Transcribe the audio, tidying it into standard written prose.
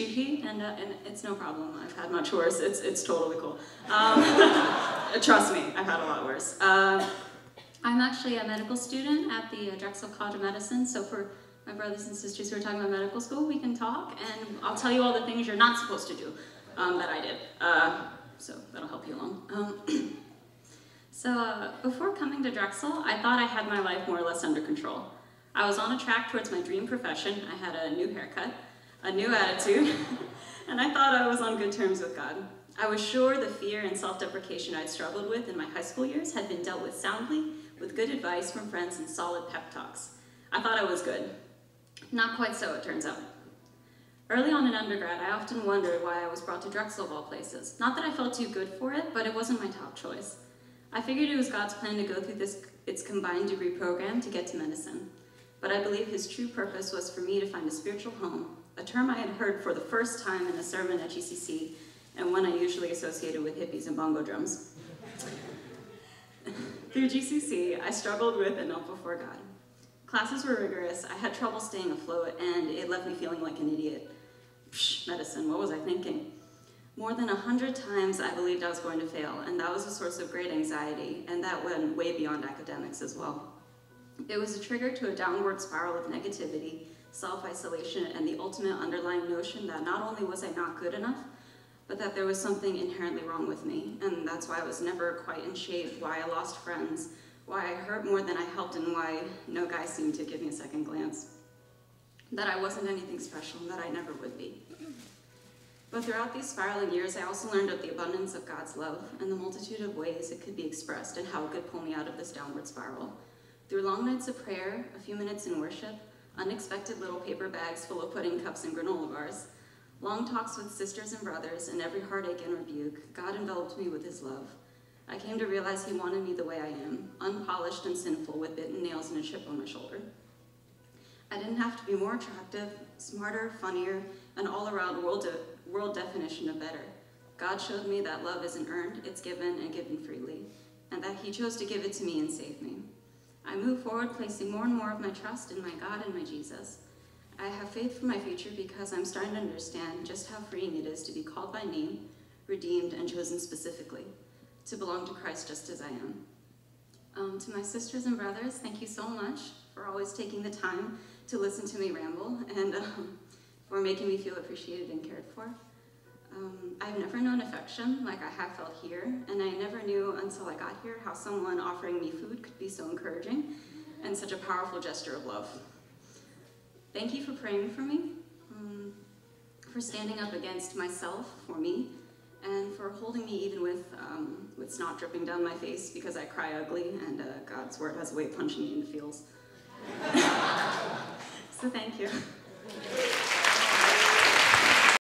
cheeky, and it's no problem. I've had much worse. It's totally cool. Trust me, I've had a lot worse. I'm actually a medical student at the Drexel College of Medicine, so for my brothers and sisters who are talking about medical school, we can talk, and I'll tell you all the things you're not supposed to do that I did. So that'll help you along. Before coming to Drexel, I thought I had my life more or less under control. I was on a track towards my dream profession. I had a new haircut, a new attitude, and I thought I was on good terms with God. I was sure the fear and self-deprecation I'd struggled with in my high school years had been dealt with soundly, with good advice from friends and solid pep talks. I thought I was good. Not quite so, it turns out. Early on in undergrad, I often wondered why I was brought to Drexel of all places. Not that I felt too good for it, but it wasn't my top choice. I figured it was God's plan to go through its combined degree program to get to medicine. But I believe his true purpose was for me to find a spiritual home, a term I had heard for the first time in a sermon at GCC, and one I usually associated with hippies and bongo drums. Through GCC, I struggled with and knelt before God. Classes were rigorous, I had trouble staying afloat, and it left me feeling like an idiot. Psh, medicine, what was I thinking? More than 100 times I believed I was going to fail, and that was a source of great anxiety, and that went way beyond academics as well. It was a trigger to a downward spiral of negativity, self-isolation, and the ultimate underlying notion that not only was I not good enough, but that there was something inherently wrong with me, and that's why I was never quite in shape, why I lost friends, why I hurt more than I helped, and why no guy seemed to give me a second glance. That I wasn't anything special, and that I never would be. But throughout these spiraling years, I also learned of the abundance of God's love and the multitude of ways it could be expressed and how it could pull me out of this downward spiral. Through long nights of prayer, a few minutes in worship, unexpected little paper bags full of pudding cups and granola bars, long talks with sisters and brothers, and every heartache and rebuke, God enveloped me with his love. I came to realize he wanted me the way I am, unpolished and sinful with bitten nails and a chip on my shoulder. I didn't have to be more attractive, smarter, funnier, an all-around world definition of better. God showed me that love isn't earned, it's given and given freely, and that he chose to give it to me and save me. I move forward placing more and more of my trust in my God and my Jesus. I have faith for my future because I'm starting to understand just how freeing it is to be called by name, redeemed, and chosen specifically, to belong to Christ just as I am. To my sisters and brothers, thank you so much for always taking the time to listen to me ramble and for making me feel appreciated and cared for. I've never known affection like I have felt here, and I never knew until I got here how someone offering me food could be so encouraging and such a powerful gesture of love. Thank you for praying for me, for standing up against myself for me, and for holding me even with snot dripping down my face because I cry ugly, and God's word has a way of punching me in the feels. So thank you.